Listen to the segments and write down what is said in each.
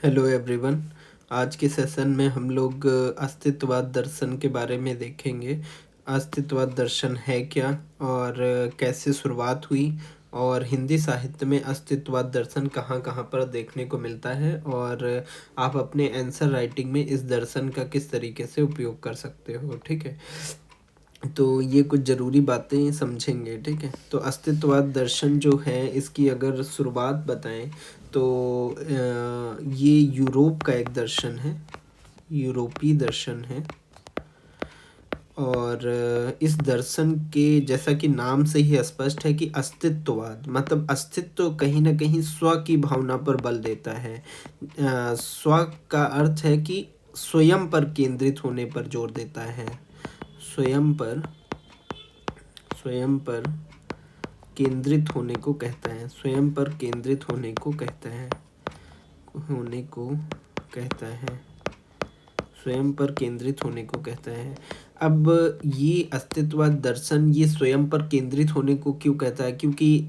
Hello everyone. आज के session में हम लोग अस्तित्ववाद दर्शन के बारे में देखेंगे। अस्तित्ववाद दर्शन है क्या और कैसे शुरुआत हुई, और हिंदी साहित्य में अस्तित्ववाद दर्शन कहाँ कहाँ पर देखने को मिलता है, और आप अपने आंसर राइटिंग में इस दर्शन का किस तरीके से उपयोग कर सकते हो। ठीक है, तो ये कुछ ज़रूरी बातें समझेंगे। ठीक है, तो अस्तित्ववाद दर्शन जो है, इसकी अगर शुरुआत बताएं तो ये यूरोप का एक दर्शन है, यूरोपीय दर्शन है। और इस दर्शन के, जैसा कि नाम से ही स्पष्ट है कि अस्तित्ववाद मतलब अस्तित्व कहीं ना कहीं स्व की भावना पर बल देता है। स्व का अर्थ है कि स्वयं पर केंद्रित होने पर जोर देता है। स्वयं पर केंद्रित होने को कहता है, स्वयं पर केंद्रित होने को कहता है, स्वयं पर केंद्रित होने को कहता है। अब ये अस्तित्ववाद दर्शन ये स्वयं पर केंद्रित होने को क्यों कहता है? क्योंकि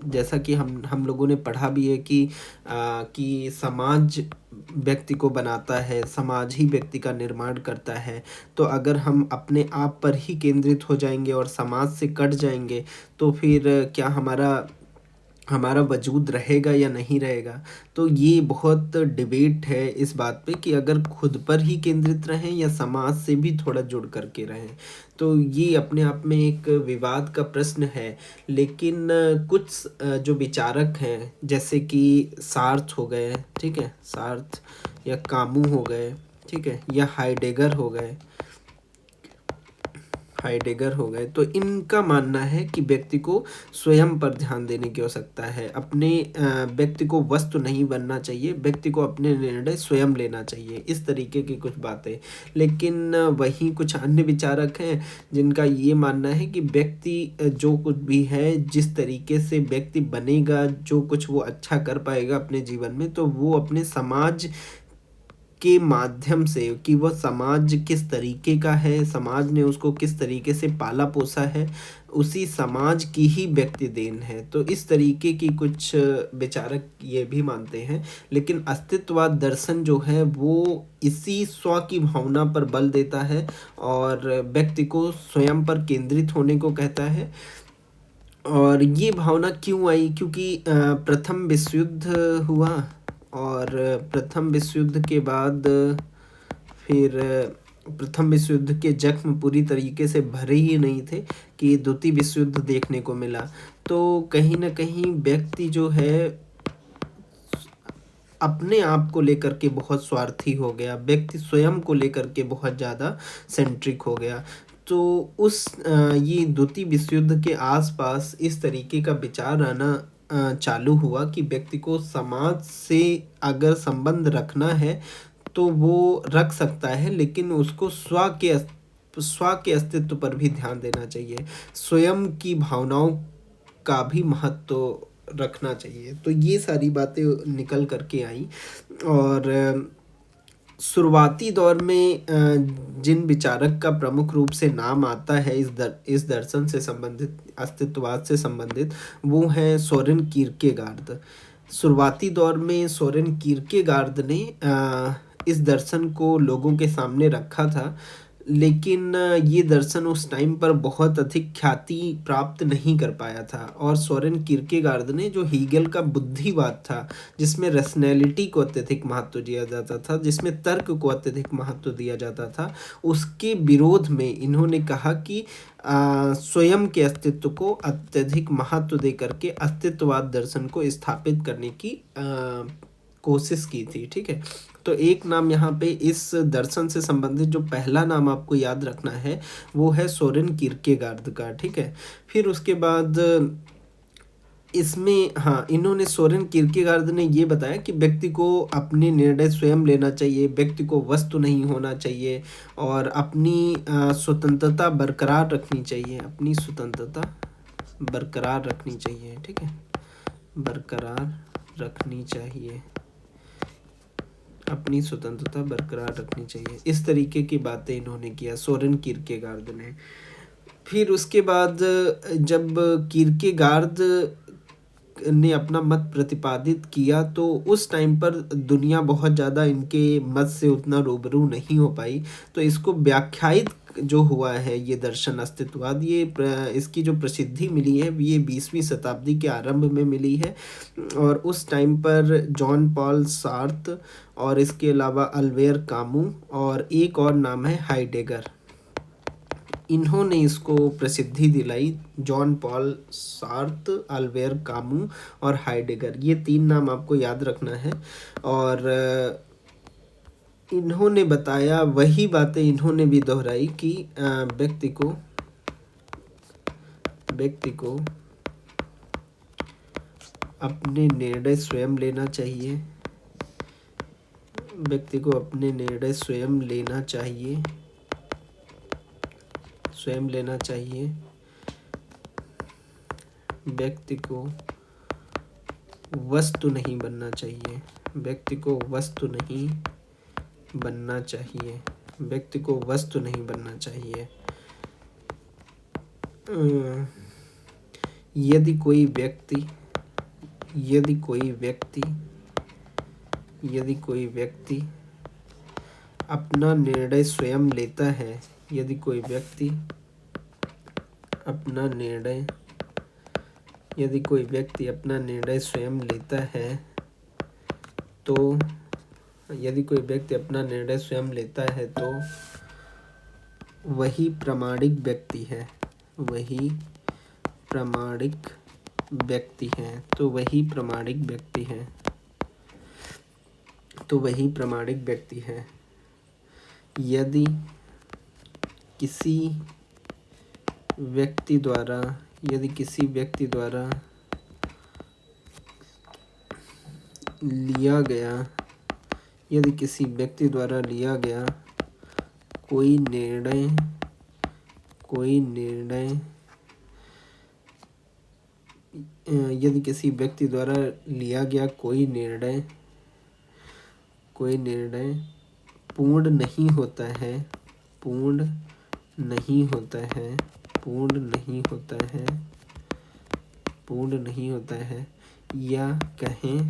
जैसा कि हम लोगों ने पढ़ा भी है कि समाज व्यक्ति को बनाता है, समाज ही व्यक्ति का निर्माण करता है। तो अगर हम अपने आप पर ही केंद्रित हो जाएंगे और समाज से कट जाएंगे, तो फिर क्या हमारा वजूद रहेगा या नहीं रहेगा। तो ये बहुत डिबेट है इस बात पे कि अगर खुद पर ही केंद्रित रहें या समाज से भी थोड़ा जुड़ करके रहें। तो ये अपने आप में एक विवाद का प्रश्न है। लेकिन कुछ जो विचारक हैं, जैसे कि सार्थ हो गए, ठीक है, सार्थ या कामू हो गए, ठीक है, या हाइडेगर हो गए, तो इनका मानना है कि व्यक्ति को स्वयं पर ध्यान देने की आवश्यकता है। अपने व्यक्ति को वस्तु नहीं बनना चाहिए, व्यक्ति को अपने निर्णय स्वयं लेना चाहिए, इस तरीके की कुछ बातें। लेकिन वहीं कुछ अन्य विचारक हैं जिनका ये मानना है कि व्यक्ति जो कुछ भी है, जिस तरीके से व्यक्ति बनेगा, जो कुछ वो अच्छा कर पाएगा अपने जीवन में, तो वो अपने समाज के माध्यम से, कि वह समाज किस तरीके का है, समाज ने उसको किस तरीके से पाला पोसा है, उसी समाज की ही व्यक्ति देन है। तो इस तरीके की कुछ विचारक ये भी मानते हैं। लेकिन अस्तित्ववाद दर्शन जो है वो इसी स्व की भावना पर बल देता है और व्यक्ति को स्वयं पर केंद्रित होने को कहता है। और ये भावना क्यों आई? क्योंकि प्रथम विश्व युद्ध हुआ, और प्रथम विश्व युद्ध के बाद फिर प्रथम विश्व युद्ध के जख्म पूरी तरीके से भरे ही नहीं थे कि द्वितीय विश्व युद्ध देखने को मिला। तो कहीं ना कहीं व्यक्ति जो है अपने आप को लेकर के बहुत स्वार्थी हो गया, व्यक्ति स्वयं को लेकर के बहुत ज़्यादा सेंट्रिक हो गया। तो ये द्वितीय विश्व युद्ध के आसपास इस तरीके का विचार आना चालू हुआ कि व्यक्ति को समाज से अगर संबंध रखना है तो वो रख सकता है, लेकिन उसको स्व के अस्तित्व पर भी ध्यान देना चाहिए, स्वयं की भावनाओं का भी महत्व रखना चाहिए। तो ये सारी बातें निकल करके आई। और शुरुआती दौर में जिन विचारक का प्रमुख रूप से नाम आता है इस दर्शन से संबंधित, अस्तित्ववाद से संबंधित, वो हैं सोरेन कीरकेगार्द। शुरुआती दौर में सोरेन कीरकेगार्द ने इस दर्शन को लोगों के सामने रखा था। लेकिन ये दर्शन उस टाइम पर बहुत अधिक ख्याति प्राप्त नहीं कर पाया था। और सोरेन कीरकेगार्द ने जो हीगल का बुद्धिवाद था, जिसमें रैशनैलिटी को अत्यधिक महत्व दिया जाता था, जिसमें तर्क को अत्यधिक महत्व दिया जाता था, उसके विरोध में इन्होंने कहा कि स्वयं के अस्तित्व को अत्यधिक महत्व दे करके अस्तित्ववाद दर्शन को स्थापित करने की कोशिश की थी। ठीक है, तो एक नाम यहाँ पे इस दर्शन से संबंधित जो पहला नाम आपको याद रखना है वो है सोरेन कीरकेगार्द का। ठीक है, फिर उसके बाद इसमें, हाँ, इन्होंने, सोरेन कीरकेगार्द ने ये बताया कि व्यक्ति को अपने निर्णय स्वयं लेना चाहिए, व्यक्ति को वस्तु नहीं होना चाहिए, और अपनी स्वतंत्रता बरकरार रखनी चाहिए, अपनी स्वतंत्रता बरकरार रखनी चाहिए। ठीक है, बरकरार रखनी चाहिए, अपनी स्वतंत्रता बरकरार रखनी चाहिए, इस तरीके की बातें इन्होंने किया, सोरेन कीरकेगार्द ने। फिर उसके बाद जब कीरकेगार्द ने अपना मत प्रतिपादित किया तो उस टाइम पर दुनिया बहुत ज़्यादा इनके मत से उतना रूबरू नहीं हो पाई। तो इसको व्याख्यायित जो हुआ है ये दर्शन अस्तित्ववाद, इसकी जो प्रसिद्धि मिली है ये 20वीं शताब्दी के आरंभ में मिली है। और उस टाइम पर जॉन पॉल सार्त्र और इसके अलावा अल्बेर कामू और एक और नाम है हाइडेगर, इन्होंने इसको प्रसिद्धि दिलाई। John Paul Sartre, Albert Camus और हाइडेगर, ये 3 नाम आपको याद रखना है। और इन्होंने बताया वही बातें इन्होंने भी दोहराई कि व्यक्ति को अपने निर्णय स्वयं लेना चाहिए, व्यक्ति को अपने निर्णय स्वयं लेना चाहिए, व्यक्ति को वस्तु नहीं बनना चाहिए, व्यक्ति को वस्तु नहीं बनना चाहिए, व्यक्ति को वस्तु नहीं बनना चाहिए। यदि कोई व्यक्ति अपना निर्णय स्वयं लेता है, यदि कोई व्यक्ति अपना निर्णय स्वयं लेता है तो वही प्रामाणिक व्यक्ति है, तो वही प्रामाणिक व्यक्ति है। यदि किसी व्यक्ति द्वारा लिया गया कोई निर्णय पूर्ण नहीं होता है या कहें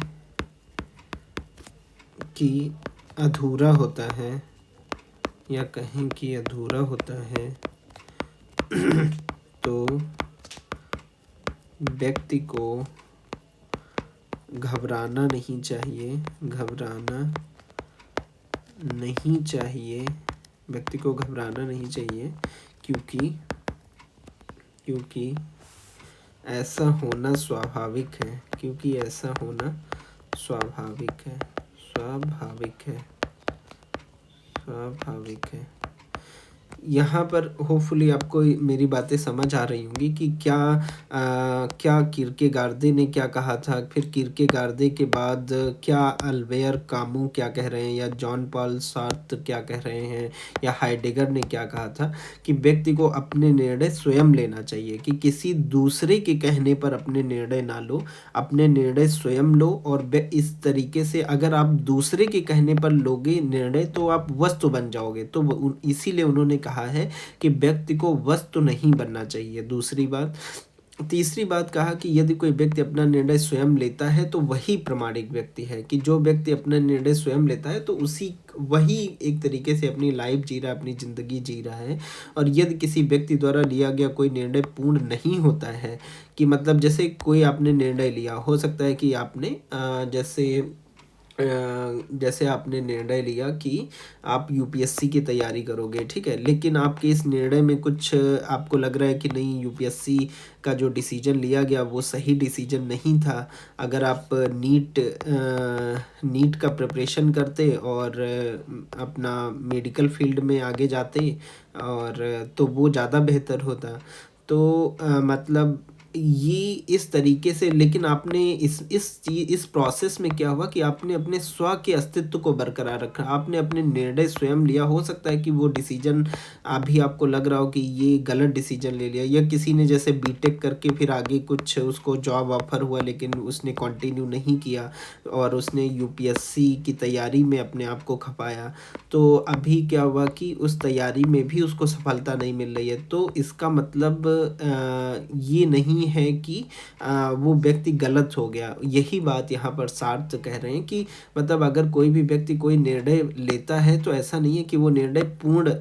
कि अधूरा होता है तो व्यक्ति को घबराना नहीं चाहिए, क्योंकि ऐसा होना स्वाभाविक है। यहाँ पर होपफुली आपको मेरी बातें समझ आ रही होंगी कि क्या किरकेगार्दे ने क्या कहा था, फिर किरकेगार्दे के बाद क्या अल्बेर कामू क्या कह रहे हैं, या जॉन पॉल सार्त्र क्या कह रहे हैं, या हाइडेगर ने क्या कहा था कि व्यक्ति को अपने निर्णय स्वयं लेना चाहिए, कि किसी दूसरे के कहने पर अपने निर्णय ना लो, अपने निर्णय स्वयं लो। और इस तरीके से अगर आप दूसरे के कहने पर लोगे निर्णय तो आप वस्तु बन जाओगे। तो इसीलिए उन्होंने कहा है कि व्यक्ति को वस्तु नहीं बनना चाहिए। तीसरी बात कहा कि यदि कोई व्यक्ति अपना निर्णय स्वयं लेता है तो वही प्रामाणिक व्यक्ति है, कि जो व्यक्ति अपना निर्णय स्वयं लेता है तो वही एक तरीके से अपनी लाइफ जी रहा है, अपनी ज़िंदगी जी रहा है। और यदि किसी व्यक्ति द्वारा लिया गया कोई निर्णय पूर्ण नहीं होता है, कि मतलब जैसे कोई आपने निर्णय लिया, हो सकता है कि आपने जैसे आपने निर्णय लिया कि आप यूपीएससी की तैयारी करोगे, ठीक है, लेकिन आपके इस निर्णय में कुछ आपको लग रहा है कि नहीं, यूपीएससी का जो डिसीजन लिया गया वो सही डिसीजन नहीं था। अगर आप नीट का प्रिपरेशन करते और अपना मेडिकल फील्ड में आगे जाते और तो वो ज़्यादा बेहतर होता। तो मतलब ये इस तरीके से, लेकिन आपने इस प्रोसेस में क्या हुआ कि आपने अपने स्व के अस्तित्व को बरकरार रखा, आपने अपने निर्णय स्वयं लिया। हो सकता है कि वो डिसीजन अभी आपको लग रहा हो कि ये गलत डिसीजन ले लिया, या किसी ने जैसे बीटेक करके फिर आगे कुछ उसको जॉब ऑफर हुआ लेकिन उसने कंटिन्यू नहीं किया और उसने यूपीएससी की तैयारी में अपने आप को खपाया, तो अभी क्या हुआ कि उस तैयारी में भी उसको सफलता नहीं मिल रही है। तो इसका मतलब ये नहीं नहीं है कि वो व्यक्ति गलत हो गया। यही बात यहाँ पर सार्थ कह रहे हैं कि मतलब अगर कोई भी व्यक्ति कोई निर्णय लेता है तो ऐसा नहीं है कि वो निर्णय पूर्ण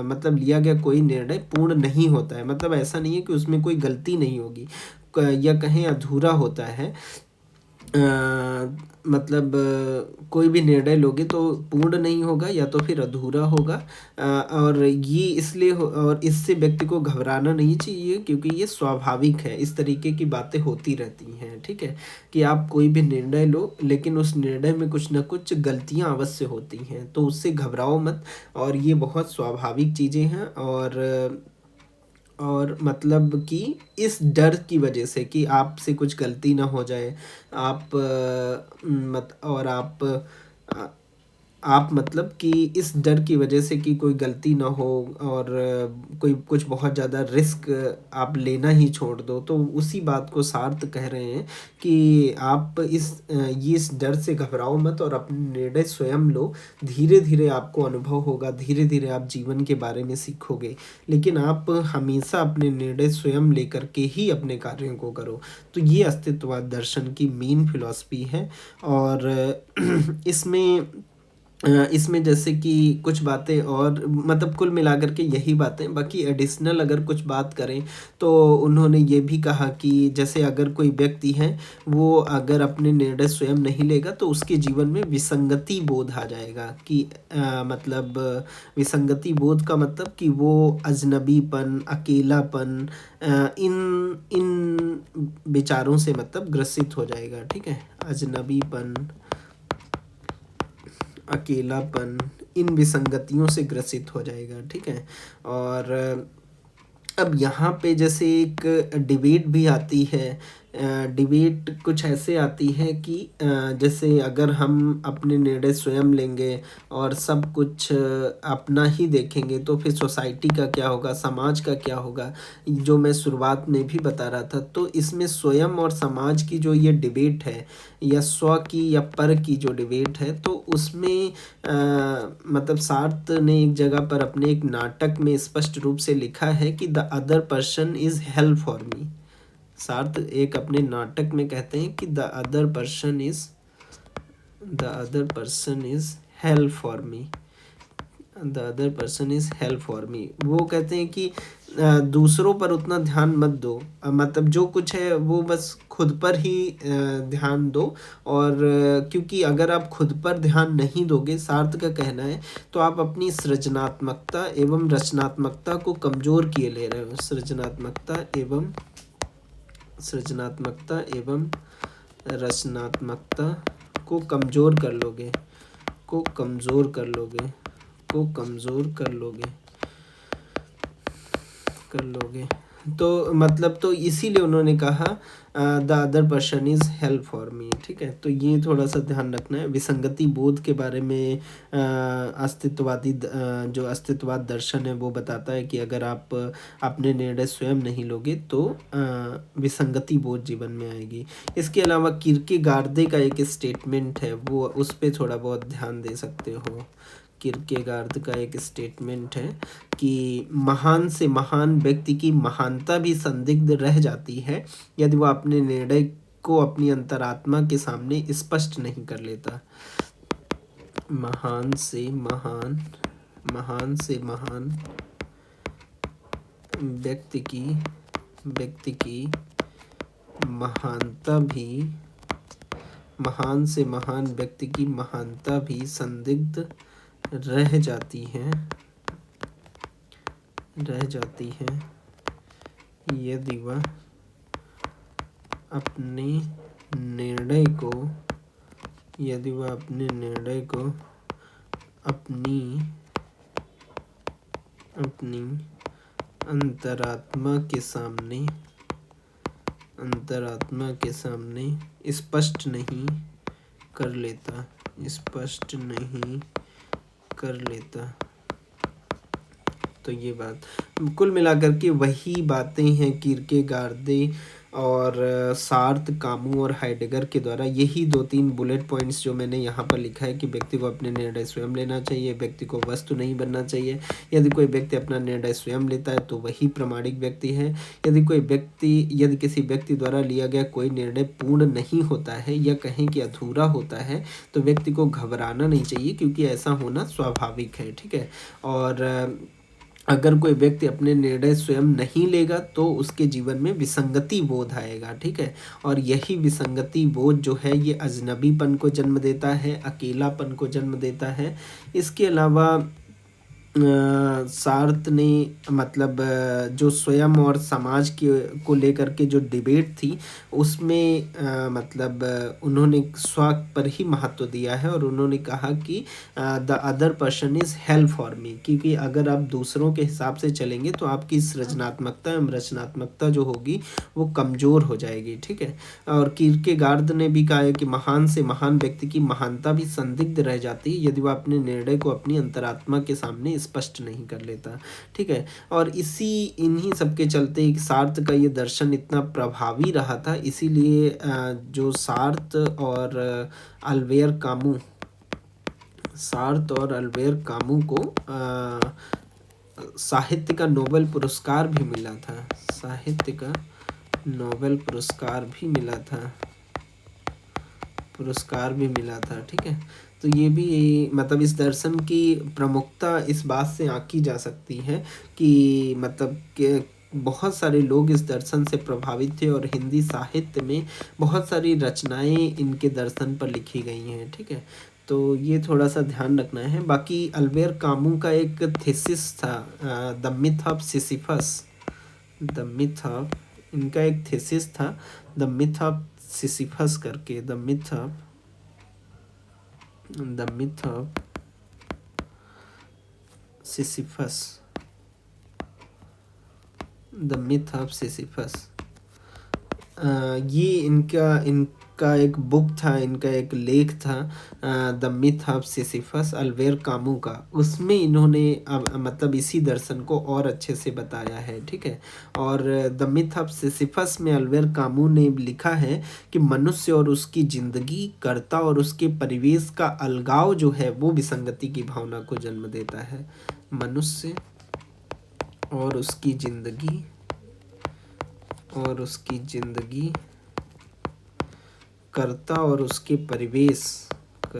मतलब लिया गया कोई निर्णय पूर्ण नहीं होता है। मतलब ऐसा नहीं है कि उसमें कोई गलती नहीं होगी या कहें अधूरा होता है। मतलब कोई भी निर्णय लोगे तो पूर्ण नहीं होगा या तो फिर अधूरा होगा। और ये इसलिए और इससे व्यक्ति को घबराना नहीं चाहिए क्योंकि ये स्वाभाविक है। इस तरीके की बातें होती रहती हैं, ठीक है, कि आप कोई भी निर्णय लो लेकिन उस निर्णय में कुछ ना कुछ गलतियां अवश्य होती हैं, तो उससे घबराओ मत। और ये बहुत स्वाभाविक चीज़ें हैं। और मतलब कि इस डर की वजह से कि आपसे कुछ गलती ना हो जाए, आप मत और आप मतलब कि इस डर की वजह से कि कोई गलती ना हो और कोई कुछ बहुत ज़्यादा रिस्क आप लेना ही छोड़ दो, तो उसी बात को सार्थ कह रहे हैं कि आप ये इस डर से घबराओ मत और अपने निर्णय स्वयं लो। धीरे धीरे आपको अनुभव होगा, धीरे धीरे आप जीवन के बारे में सीखोगे, लेकिन आप हमेशा अपने निर्णय स्वयं लेकर के ही अपने कार्यों को करो। तो ये अस्तित्ववाद दर्शन की मेन फिलॉसफी है। और इसमें इसमें जैसे कि कुछ बातें और मतलब कुल मिलाकर के यही बातें, बाकी एडिशनल अगर कुछ बात करें तो उन्होंने ये भी कहा कि जैसे अगर कोई व्यक्ति है वो अगर अपने निर्णय स्वयं नहीं लेगा तो उसके जीवन में विसंगति बोध आ जाएगा कि मतलब विसंगति बोध का मतलब कि वो अजनबीपन, अकेलापन, इन इन विचारों से मतलब ग्रसित हो जाएगा, ठीक है। अजनबीपन, अकेलापन, इन विसंगतियों से ग्रसित हो जाएगा, ठीक है। और अब यहाँ पे जैसे एक डिबेट भी आती है। डिबेट कुछ ऐसे आती है कि जैसे अगर हम अपने निर्णय स्वयं लेंगे और सब कुछ अपना ही देखेंगे तो फिर सोसाइटी का क्या होगा, समाज का क्या होगा, जो मैं शुरुआत में भी बता रहा था। तो इसमें स्वयं और समाज की जो ये डिबेट है या स्व की या पर की जो डिबेट है, तो उसमें मतलब सार्थ ने एक जगह पर अपने एक नाटक में स्पष्ट रूप से लिखा है कि the other person is hello for me. सार्थ एक अपने नाटक में कहते हैं कि the other person is hello for me, the other person is hello for me. वो कहते हैं कि दूसरों पर उतना ध्यान मत दो, मतलब जो कुछ है वो बस खुद पर ही ध्यान दो। और क्योंकि अगर आप खुद पर ध्यान नहीं दोगे, सार्थ का कहना है, तो आप अपनी सृजनात्मकता एवं रचनात्मकता को कमज़ोर किए ले रहे हो। सृजनात्मकता एवं रचनात्मकता को कमज़ोर कर लोगे, को कमज़ोर कर लोगे, को कमज़ोर कर लोगे, कर लोगे। तो मतलब तो इसीलिए उन्होंने कहा the other person is help for me, ठीक है। तो ये थोड़ा सा ध्यान रखना है। विसंगति बोध के बारे में जो अस्तित्ववाद दर्शन है वो बताता है कि अगर आप अपने निर्णय स्वयं नहीं लोगे तो विसंगति बोध जीवन में आएगी। इसके अलावा किरकेगार्दे का एक स्टेटमेंट है, वो उस पर थोड़ा बहुत ध्यान दे सकते हो। किरकेगार्द का एक स्टेटमेंट है कि महान से महान व्यक्ति की महानता भी संदिग्ध रह जाती है यदि वह अपने निर्णय को अपनी अंतरात्मा के सामने स्पष्ट नहीं कर लेता। महान से महान व्यक्ति की महानता भी, महान से महान व्यक्ति की महानता भी संदिग्ध रह जाती है यदि वह अपने निर्णय को अपनी अंतरात्मा के सामने स्पष्ट नहीं कर लेता। तो ये बात कुल मिलाकर के वही बातें हैं किरकेगार्दे और सार्थ, कामू और हाइडेगर के द्वारा यही 2-3 बुलेट पॉइंट्स जो मैंने यहाँ पर लिखा है कि व्यक्ति को अपने निर्णय स्वयं लेना चाहिए, व्यक्ति को वस्तु नहीं बनना चाहिए। यदि कोई व्यक्ति अपना निर्णय स्वयं लेता है तो वही प्रामाणिक व्यक्ति है। यदि किसी व्यक्ति द्वारा लिया गया कोई निर्णय पूर्ण नहीं होता है या कहें कि अधूरा होता है तो व्यक्ति को घबराना नहीं चाहिए, क्योंकि ऐसा होना स्वाभाविक है। ठीक है। और अगर कोई व्यक्ति अपने निर्णय स्वयं नहीं लेगा तो उसके जीवन में विसंगति बोध आएगा। ठीक है। और यही विसंगति बोध जो है ये अजनबीपन को जन्म देता है, अकेलापन को जन्म देता है। इसके अलावा सार्थ ने मतलब जो स्वयं और समाज के को लेकर के जो डिबेट थी उसमें मतलब उन्होंने स्व पर ही महत्व दिया है और उन्होंने कहा कि the other person is help for me, क्योंकि अगर आप दूसरों के हिसाब से चलेंगे तो आपकी सृजनात्मकता एवं रचनात्मकता जो होगी वो कमज़ोर हो जाएगी। ठीक है। और कीर्केगार्ड ने भी कहा है कि महान से महान व्यक्ति की महानता भी संदिग्ध रह जाती है यदि वह अपने निर्णय को अपनी अंतरात्मा के सामने स्पष्ट नहीं कर लेता। ठीक है। और इन्हीं सब के चलते सार्थ का ये दर्शन इतना प्रभावी रहा था, इसीलिए जो सार्थ और अल्बेर कामू को साहित्य का नोबेल पुरस्कार भी मिला था। साहित्य का नोबेल पुरस्कार भी मिला था। ठीक है। तो ये भी मतलब इस दर्शन की प्रमुखता इस बात से आंकी जा सकती है कि मतलब कि बहुत सारे लोग इस दर्शन से प्रभावित थे और हिंदी साहित्य में बहुत सारी रचनाएं इनके दर्शन पर लिखी गई हैं। ठीक है। तो ये थोड़ा सा ध्यान रखना है। बाकी अल्बेर कामू का एक थीसिस था, द मिथ ऑफ सिसिफस। इनका एक थीसिस था द मिथ ऑफ सिसिफस करके, द मिथ ऑफ सिसिफस। ये इनका एक बुक था, इनका एक लेख था the myth of Sisyphus Albert Camus का। उसमें इन्होंने मतलब इसी दर्शन को और अच्छे से बताया है। ठीक है। और द मिथ ऑफ सिसिफस में अल्बेर कामू ने लिखा है कि मनुष्य और उसकी जिंदगी, कर्ता और उसके परिवेश का अलगाव जो है वो विसंगति की भावना को जन्म देता है। मनुष्य और उसकी जिंदगी कर्ता और उसके परिवेश का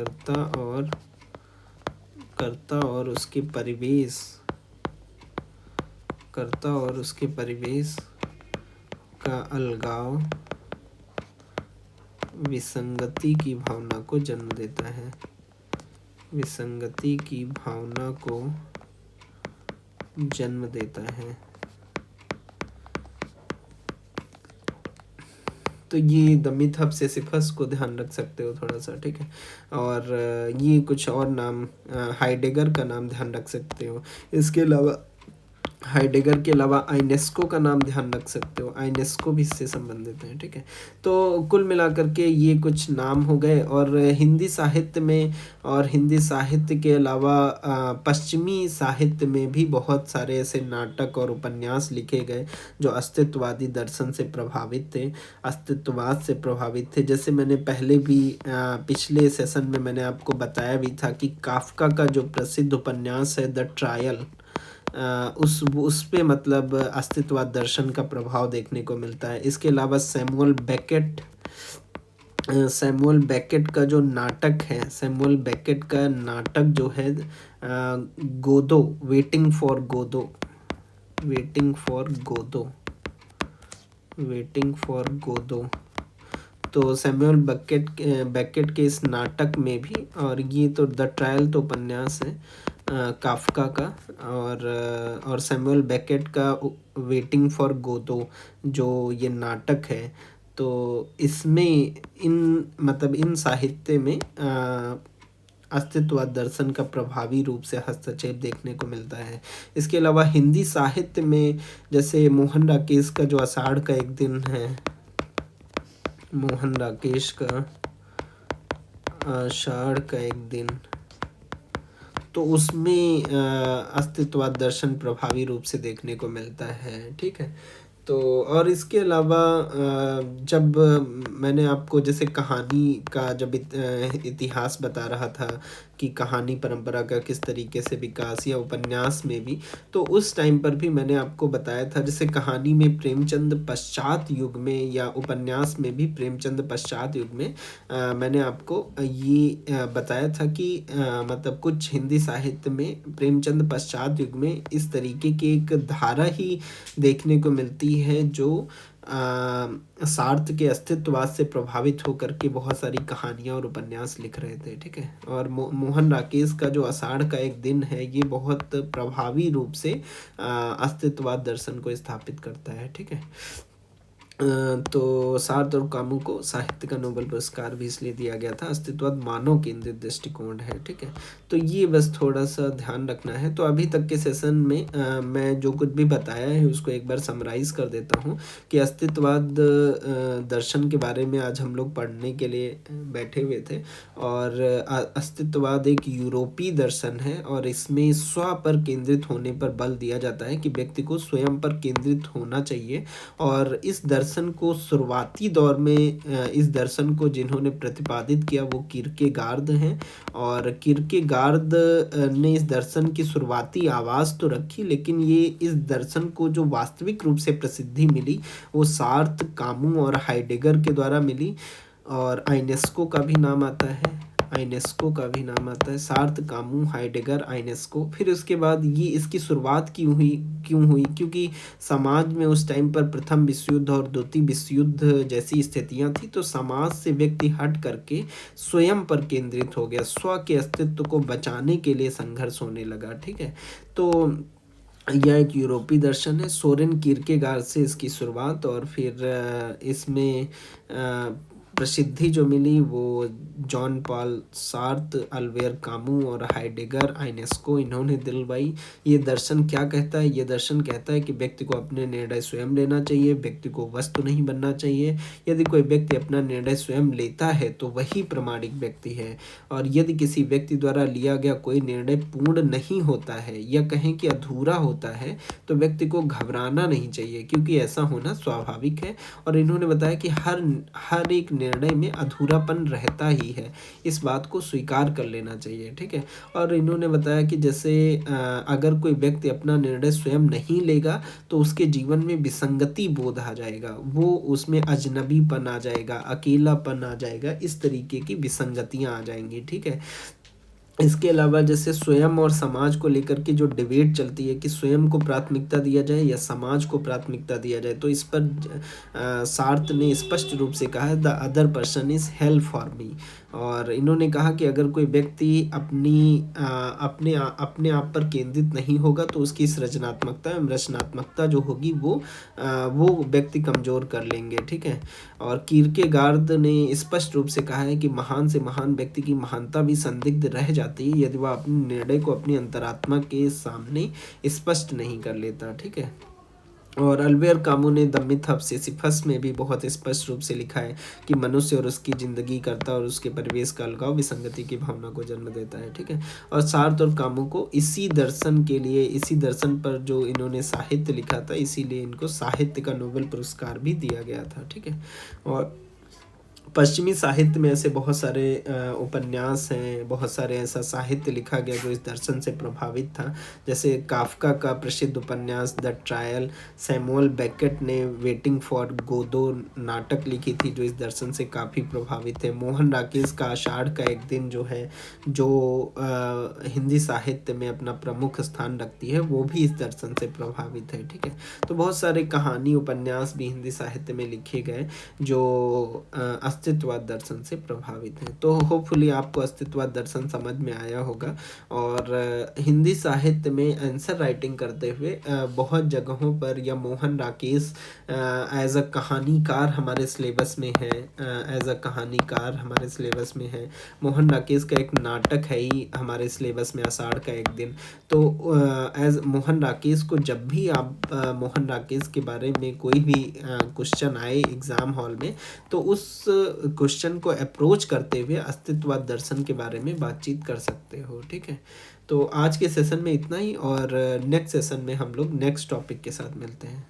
अलगाव विसंगति की भावना को जन्म देता है। तो ये द मिथ ऑफ सिसिफस को ध्यान रख सकते हो थोड़ा सा। ठीक है। और ये कुछ और नाम, हाइडेगर का नाम ध्यान रख सकते हो। इसके अलावा हाइडेगर के अलावा आइनेस्को का नाम ध्यान रख सकते हो, आइनेस्को भी इससे संबंधित है। ठीक है। तो कुल मिलाकर के ये कुछ नाम हो गए। और हिंदी साहित्य में और हिंदी साहित्य के अलावा पश्चिमी साहित्य में भी बहुत सारे ऐसे नाटक और उपन्यास लिखे गए जो अस्तित्ववादी दर्शन से प्रभावित थे, अस्तित्ववाद से प्रभावित थे। जैसे मैंने पहले भी पिछले सेशन में मैंने आपको बताया भी था कि काफ्का का जो प्रसिद्ध उपन्यास है द ट्रायल, उस पे मतलब अस्तित्ववाद दर्शन का प्रभाव देखने को मिलता है। इसके अलावा सैमुअल बेकेट का जो नाटक है, सैमुअल बेकेट का नाटक जो है गोदो, वेटिंग फॉर गोदो। तो सैमुअल बेकेट के इस नाटक में भी, और ये तो द ट्रायल तो उपन्यास है काफ्का का, और सैमुअल बेकेट का वेटिंग फॉर गोदो जो ये नाटक है, तो इसमें इन साहित्य में अस्तित्ववाद दर्शन का प्रभावी रूप से हस्तक्षेप देखने को मिलता है। इसके अलावा हिंदी साहित्य में जैसे मोहन राकेश का जो आषाढ़ का एक दिन है, मोहन राकेश का आषाढ़ का एक दिन, तो उसमें अस्तित्ववाद दर्शन प्रभावी रूप से देखने को मिलता है। ठीक है। तो और इसके अलावा जब मैंने आपको जैसे कहानी का जब इतिहास बता रहा था कि कहानी परंपरा का किस तरीके से विकास या उपन्यास में भी, तो उस टाइम पर भी मैंने आपको बताया था जैसे कहानी में प्रेमचंद पश्चात युग में या उपन्यास में भी प्रेमचंद पश्चात युग में मैंने आपको ये बताया था कि मतलब कुछ हिंदी साहित्य में प्रेमचंद पश्चात युग में इस तरीके की एक धारा ही देखने को मिलती है जो सार्थ के अस्तित्ववाद से प्रभावित होकर के बहुत सारी कहानियाँ और उपन्यास लिख रहे थे। ठीक है, और मोहन राकेश का जो आषाढ़ का एक दिन है ये बहुत प्रभावी रूप से अस्तित्ववाद दर्शन को स्थापित करता है। ठीक है, तो सार्थ और कामू को साहित्य का नोबेल पुरस्कार भी इसलिए दिया गया था, अस्तित्ववाद मानव केंद्रित दृष्टिकोण है। ठीक है, तो ये बस थोड़ा सा ध्यान रखना है। तो अभी तक के सेशन में मैं जो कुछ भी बताया है उसको एक बार समराइज कर देता हूँ कि अस्तित्ववाद दर्शन के बारे में आज हम लोग पढ़ने के लिए बैठे हुए थे। और अस्तित्ववाद एक यूरोपीय दर्शन है और इसमें स्व पर केंद्रित होने पर बल दिया जाता है कि व्यक्ति को स्वयं पर केंद्रित होना चाहिए। और इस दर्शन को शुरुआती दौर में इस दर्शन को जिन्होंने प्रतिपादित किया वो किरकेगार्द हैं। और किरकेगार्द ने इस दर्शन की शुरुआती आवाज़ तो रखी, लेकिन ये इस दर्शन को जो वास्तविक रूप से प्रसिद्धि मिली वो सार्थ, कामू और हाइडेगर के द्वारा मिली। और आइनेस्को का भी नाम आता है, आइनेस्को का भी नाम आता है, सार्थ, कामू, हाइडेगर, आइनेस्को। फिर उसके बाद ये इसकी शुरुआत क्यों हुई क्योंकि समाज में उस टाइम पर प्रथम विश्व युद्ध और द्वितीय विश्व युद्ध जैसी स्थितियां थी, तो समाज से व्यक्ति हट करके स्वयं पर केंद्रित हो गया, स्व के अस्तित्व को बचाने के लिए संघर्ष होने लगा। ठीक है, तो यह एक यूरोपीय दर्शन है। सोरेन किरकेगार्ड से इसकी शुरुआत और फिर इसमें प्रसिद्धि जो मिली वो जॉन पॉल सार्थ, अल्बेर कामू और हाइडेगर, आइनेस्को, इन्होंने दिलवाई। ये दर्शन क्या कहता है? ये दर्शन कहता है कि व्यक्ति को अपने निर्णय स्वयं लेना चाहिए, व्यक्ति को वस्तु नहीं बनना चाहिए। यदि कोई व्यक्ति अपना निर्णय स्वयं लेता है तो वही प्रामाणिक व्यक्ति है। और यदि किसी व्यक्ति द्वारा लिया गया कोई निर्णय पूर्ण नहीं होता है या कहें कि अधूरा होता है तो व्यक्ति को घबराना नहीं चाहिए, क्योंकि ऐसा होना स्वाभाविक है। और इन्होंने बताया कि हर एक निर्णय में अधूरापन रहता ही है, इस बात को स्वीकार कर लेना चाहिए। ठीक है, और इन्होंने बताया कि जैसे अगर कोई व्यक्ति अपना निर्णय स्वयं नहीं लेगा तो उसके जीवन में विसंगति बोध आ जाएगा, वो उसमें अजनबीपन आ जाएगा, अकेलापन आ जाएगा, इस तरीके की विसंगतियां आ जाएंगी। ठीक है, इसके अलावा जैसे स्वयं और समाज को लेकर के जो डिबेट चलती है कि स्वयं को प्राथमिकता दिया जाए या समाज को प्राथमिकता दिया जाए, तो इस पर सार्थ ने स्पष्ट रूप से कहा है the other person is hello for me. और इन्होंने कहा कि अगर कोई व्यक्ति अपने आप पर केंद्रित नहीं होगा तो उसकी रचनात्मकता जो होगी वो व्यक्ति कमज़ोर कर लेंगे। ठीक है, और किरकेगार्द ने स्पष्ट रूप से कहा है कि महान से महान व्यक्ति की महानता भी संदिग्ध रह जाती है यदि वह अपने निर्णय को अपनी अंतरात्मा के सामने स्पष्ट नहीं कर लेता। ठीक है, और अल्बेर कामू ने द मिथ ऑफ सिसिफस में भी बहुत स्पष्ट रूप से लिखा है कि मनुष्य और उसकी जिंदगी कर्ता और उसके परिवेश का अलगाव विसंगति की भावना को जन्म देता है। ठीक है, और सार्थ और कामू को इसी दर्शन पर जो इन्होंने साहित्य लिखा था, इसीलिए इनको साहित्य का नोबेल पुरस्कार भी दिया गया था। ठीक है, और पश्चिमी साहित्य में ऐसे बहुत सारे उपन्यास हैं, बहुत सारे ऐसा साहित्य लिखा गया जो इस दर्शन से प्रभावित था। जैसे काफ्का का प्रसिद्ध उपन्यास द ट्रायल, सैमुअल बेकेट ने वेटिंग फॉर गोदो नाटक लिखी थी जो इस दर्शन से काफ़ी प्रभावित है। मोहन राकेश का आषाढ़ का एक दिन जो है, जो हिंदी साहित्य में अपना प्रमुख स्थान रखती है, वो भी इस दर्शन से प्रभावित है। ठीक है, तो बहुत सारे कहानी उपन्यास भी हिंदी साहित्य में लिखे गए जो अस्तित्ववाद दर्शन से प्रभावित हैं। तो होपफुली आपको अस्तित्ववाद दर्शन समझ में आया होगा। और हिंदी साहित्य में आंसर राइटिंग करते हुए बहुत जगहों पर या मोहन राकेश एज अ कहानीकार हमारे सिलेबस में है, मोहन राकेश का एक नाटक है ही हमारे सिलेबस में, आषाढ़ का एक दिन। तो एज मोहन राकेश को जब भी आप मोहन राकेश के बारे में कोई भी क्वेश्चन आए एग्ज़ाम हॉल में, तो उस क्वेश्चन को अप्रोच करते हुए अस्तित्ववाद दर्शन के बारे में बातचीत कर सकते हो। ठीक है, तो आज के सेशन में इतना ही, और नेक्स्ट सेशन में हम लोग नेक्स्ट टॉपिक के साथ मिलते हैं।